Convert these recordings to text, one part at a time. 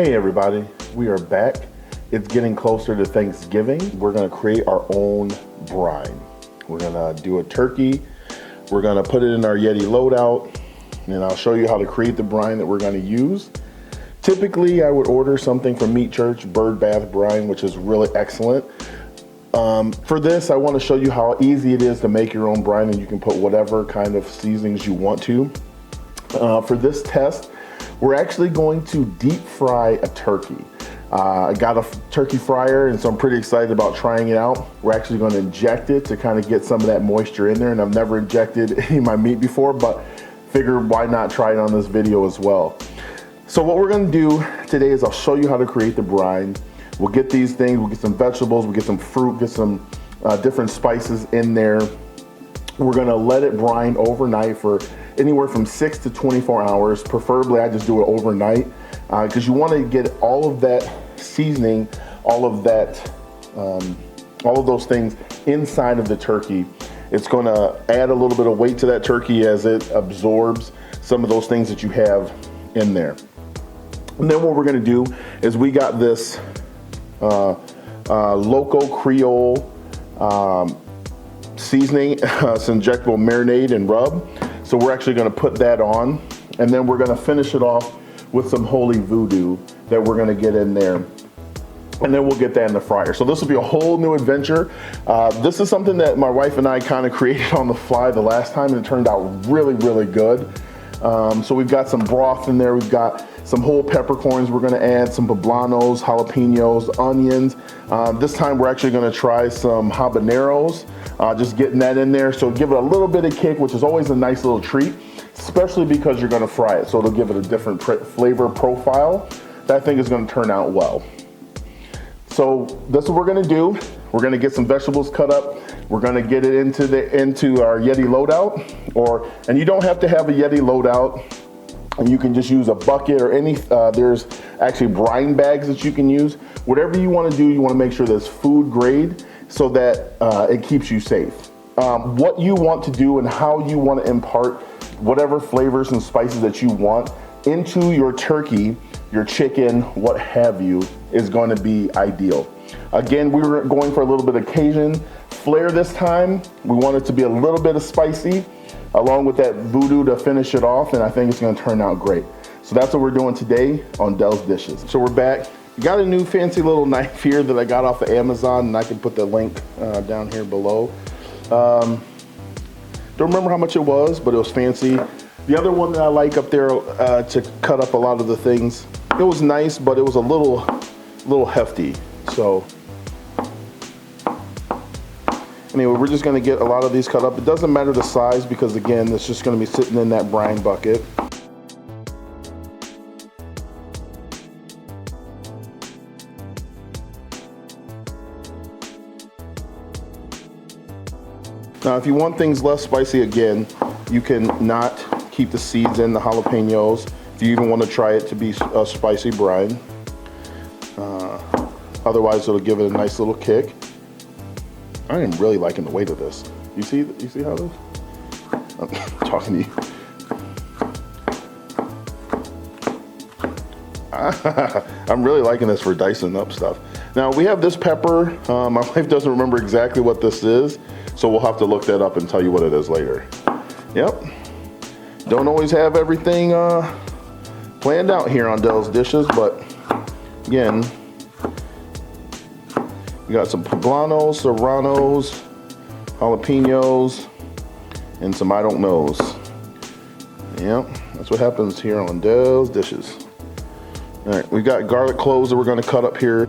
Hey everybody, we are back. It's getting closer to Thanksgiving. We're gonna create our own brine. We're gonna do a turkey. We're gonna put it in our Yeti loadout, and I'll show you how to create the brine that we're gonna use. Typically, I would order something from Meat Church, Bird Bath Brine, which is really excellent. For this, I wanna show you how easy it is to make your own brine, and you can put whatever kind of seasonings you want to. For this test, we're actually going to deep fry a turkey. I got a turkey fryer, and so I'm pretty excited about trying it out. We're actually going to inject it to kind of get some of that moisture in there, and I've never injected any of my meat before, but figured why not try it on this video as well. So what we're going to do today is I'll show you how to create the brine. We'll get these things, we'll get some vegetables, we'll get some fruit, get some different spices in there. We're going to let it brine overnight for anywhere from 6 to 24 hours. Preferably, I just do it overnight because you want to get all of that seasoning, all of those things inside of the turkey. It's going to add a little bit of weight to that turkey as it absorbs some of those things that you have in there. And then what we're going to do is we got this Loco Creole seasoning, it's injectable marinade and rub. So we're actually going to put that on, and then we're going to finish it off with some holy voodoo that we're going to get in there, and then we'll get that in the fryer. So this will be a whole new adventure. This is something that my wife and I kind of created on the fly the last time, and it turned out really, really good. So we've got some broth in there. We've got some whole peppercorns we're going to add, some poblanos, jalapenos, onions. This time we're actually going to try some habaneros, just getting that in there. So give it a little bit of kick, which is always a nice little treat, especially because you're going to fry it. So it'll give it a different flavor profile that I think is going to turn out well. So that's what we're going to do. We're going to get some vegetables cut up. We're going to get it into our Yeti loadout, and you don't have to have a Yeti loadout. And you can just use a bucket or any, there's actually brine bags that you can use. Whatever you want to do, you want to make sure that's food grade so that it keeps you safe. What you want to do and how you want to impart whatever flavors and spices that you want into your turkey, your chicken, what have you, is going to be ideal. Again, we were going for a little bit of Cajun flair this time. We want it to be a little bit of spicy, along with that voodoo to finish it off, and I think it's gonna turn out great. So that's what we're doing today on Del's Dishes. So we're back. Got a new fancy little knife here that I got off of Amazon, and I can put the link down here below. Don't remember how much it was, but it was fancy. The other one that I like up there to cut up a lot of the things, it was nice, but it was a little hefty. So anyway, we're just gonna get a lot of these cut up. It doesn't matter the size because again, it's just gonna be sitting in that brine bucket. Now, if you want things less spicy, again, you can not keep the seeds in the jalapenos. If you even want to try it to be a spicy brine. Otherwise, it'll give it a nice little kick. I am really liking the weight of this. You see how this? I'm talking to you. I'm really liking this for dicing up stuff. Now we have this pepper. My wife doesn't remember exactly what this is, so we'll have to look that up and tell you what it is later. Yep. Don't always have everything planned out here on Del's Dishes, but again, we got some poblanos, serranos, jalapenos, and some I don't knows. Yep, that's what happens here on Del's Dishes. All right, we got garlic cloves that we're going to cut up here.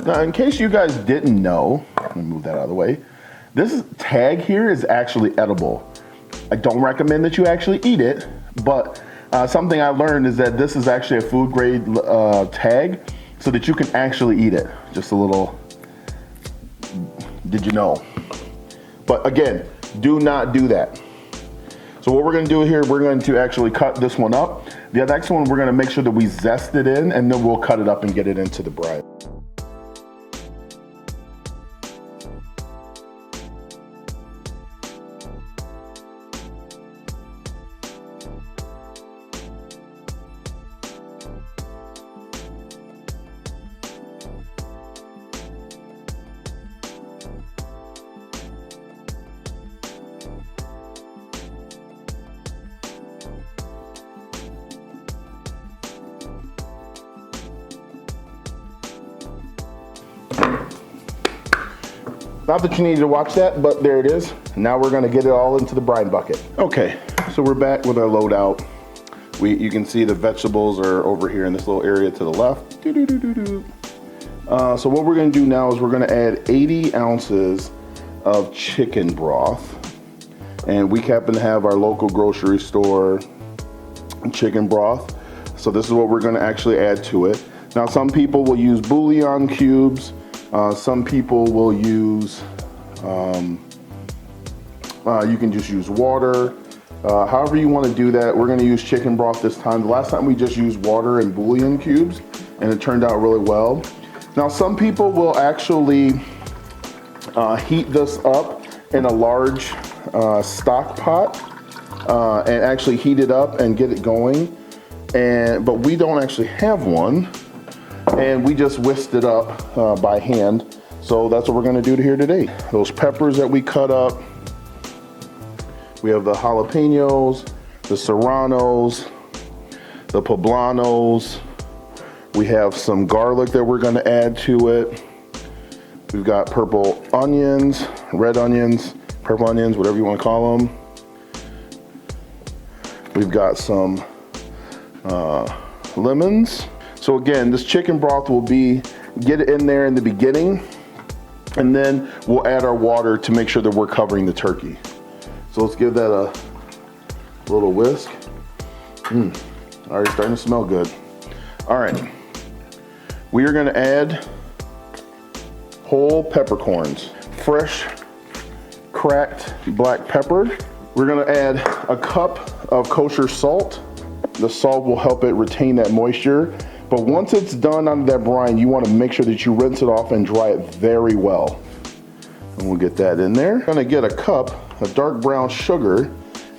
Now, in case you guys didn't know, let me move that out of the way. This tag here is actually edible. I don't recommend that you actually eat it, but something I learned is that this is actually a food grade tag. so that you can actually eat it. Just a little, did you know? But again, do not do that. So what we're gonna do here, we're going to actually cut this one up. The next one, we're gonna make sure that we zest it in, and then we'll cut it up and get it into the brine. Not that you need to watch that, but there it is. Now we're gonna get it all into the brine bucket. Okay, so we're back with our loadout. You can see the vegetables are over here in this little area to the left. So what we're gonna do now is we're gonna add 80 ounces of chicken broth. And we happen to have our local grocery store chicken broth. So this is what we're gonna actually add to it. Now some people will use bouillon cubes. Some people will use, you can just use water. However you want to do that, we're going to use chicken broth this time. The last time we just used water and bouillon cubes, and it turned out really well. Now some people will actually heat this up in a large stock pot and actually heat it up and get it going. But we don't actually have one. And we just whisked it up by hand. So that's what we're gonna do here today. Those peppers that we cut up. We have the jalapenos, the serranos, the poblanos. We have some garlic that we're gonna add to it. We've got purple onions, red onions, purple onions, whatever you wanna call them. We've got some lemons. So again, this chicken broth will get it in there in the beginning, and then we'll add our water to make sure that we're covering the turkey. So let's give that a little whisk. Already starting to smell good. All right, we are gonna add whole peppercorns, fresh cracked black pepper. We're gonna add a cup of kosher salt. The salt will help it retain that moisture. But once it's done on that brine, you want to make sure that you rinse it off and dry it very well. And we'll get that in there. Gonna get a cup of dark brown sugar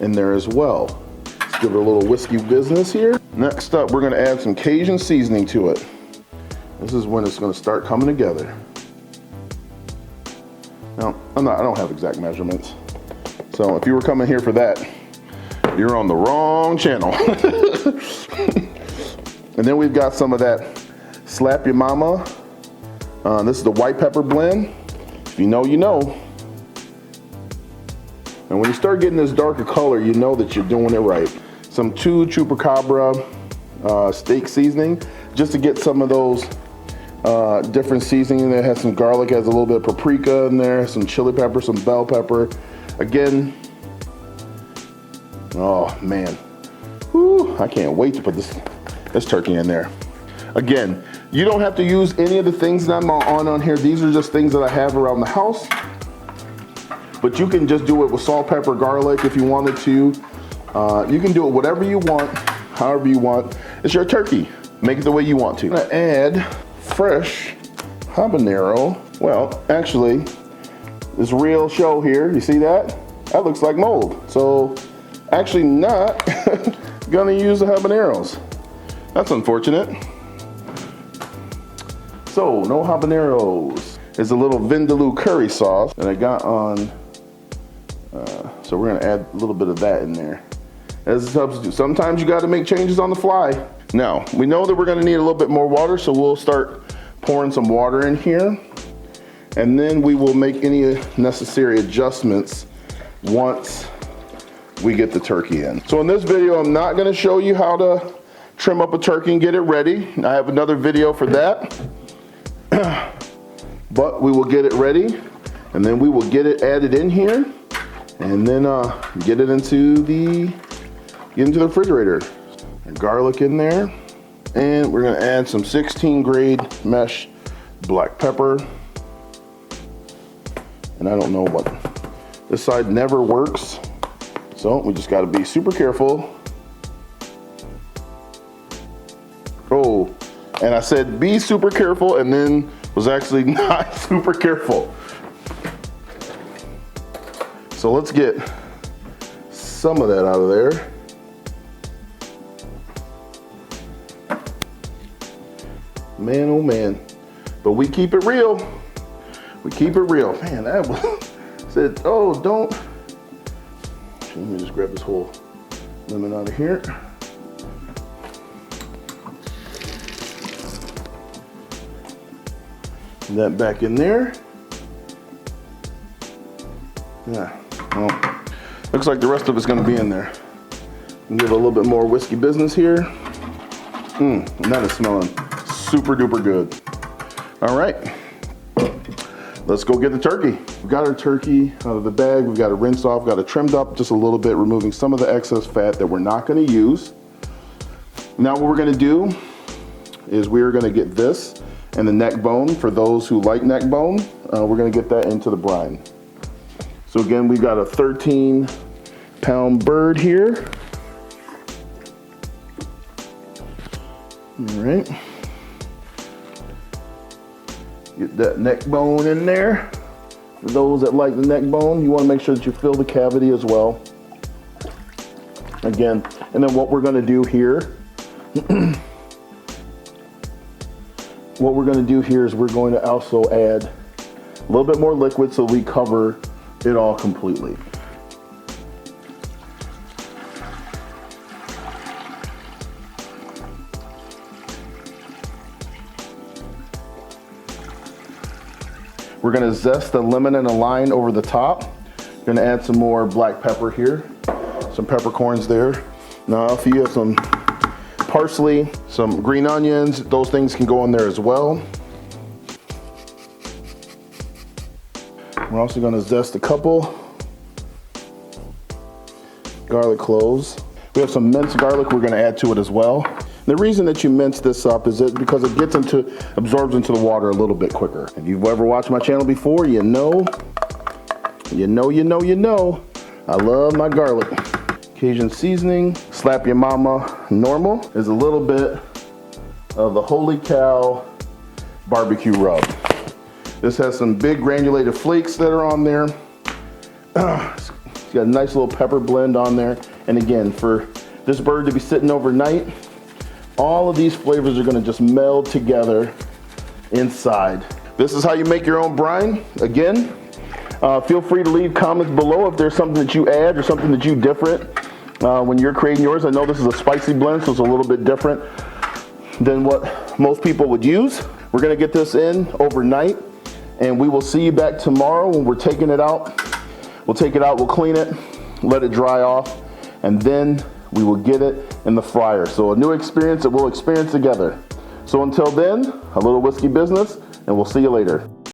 in there as well. Let's give it a little whiskey business here. Next up, we're gonna add some Cajun seasoning to it. This is when it's gonna start coming together. Now, I don't have exact measurements. So if you were coming here for that, you're on the wrong channel. And then we've got some of that Slap Your Mama. This is the white pepper blend. If you know, you know. And when you start getting this darker color, you know that you're doing it right. Some 2 chupacabra steak seasoning, just to get some of those different seasoning. That has some garlic, has a little bit of paprika in there, some chili pepper, some bell pepper. Again, oh man, whew, I can't wait to put this turkey in there. Again, you don't have to use any of the things that I'm on here. These are just things that I have around the house. But you can just do it with salt, pepper, garlic if you wanted to. You can do it whatever you want, however you want. It's your turkey. Make it the way you want to. I'm gonna add fresh habanero. Well, actually, this real show here, you see that? That looks like mold. So, actually not gonna use the habaneros. That's unfortunate. So, no habaneros. There's a little vindaloo curry sauce that I got on, so we're gonna add a little bit of that in there as a substitute. Sometimes you gotta make changes on the fly. Now, we know that we're gonna need a little bit more water, so we'll start pouring some water in here, and then we will make any necessary adjustments once we get the turkey in. So in this video, I'm not gonna show you how to trim up a turkey and get it ready. I have another video for that. But we will get it ready, and then we will get it added in here, and then get it into the refrigerator. Garlic in there. And we're gonna add some 16 grade mesh black pepper. And I don't know what, this side never works. So we just gotta be super careful. Oh, and I said be super careful and then was actually not super careful. So let's get some of that out of there. Man, oh man. But we keep it real. We keep it real. Man, that was, said, oh, don't. Let me just grab this whole lemon out of here. And that back in there. Yeah, well, looks like the rest of it's gonna be in there. Give it a little bit more whiskey business here. And that is smelling super duper good. All right, let's go get the turkey. We've got our turkey out of the bag. We've got it rinsed off, got it trimmed up just a little bit, removing some of the excess fat that we're not gonna use. Now what we're gonna do is we're gonna get this and the neck bone. For those who like neck bone, we're gonna get that into the brine. So again, we've got a 13-pound bird here. All right. Get that neck bone in there. For those that like the neck bone, you want to make sure that you fill the cavity as well. Again, and then what we're going to do here, is we're going to also add a little bit more liquid so we cover it all completely. We're gonna zest a lemon and a lime over the top. Gonna add some more black pepper here, some peppercorns there. Now if you have some parsley, some green onions, those things can go in there as well. We're also gonna zest a couple garlic cloves. We have some minced garlic we're gonna add to it as well. The reason that you mince this up is because it absorbs into the water a little bit quicker. If you've ever watched my channel before, you know, I love my garlic. Cajun seasoning, slap your mama normal, is a little bit of the Holy Cow barbecue rub. This has some big granulated flakes that are on there. It's got a nice little pepper blend on there. And again, for this bird to be sitting overnight, all of these flavors are gonna just meld together inside. This is how you make your own brine. Again, feel free to leave comments below if there's something that you add or something that you different when you're creating yours. I know this is a spicy blend, so it's a little bit different than what most people would use. We're gonna get this in overnight, and we will see you back tomorrow when we're taking it out. We'll take it out, we'll clean it, let it dry off, and then we will get it in the fryer. So a new experience that we'll experience together. So until then, a little whiskey business, and we'll see you later.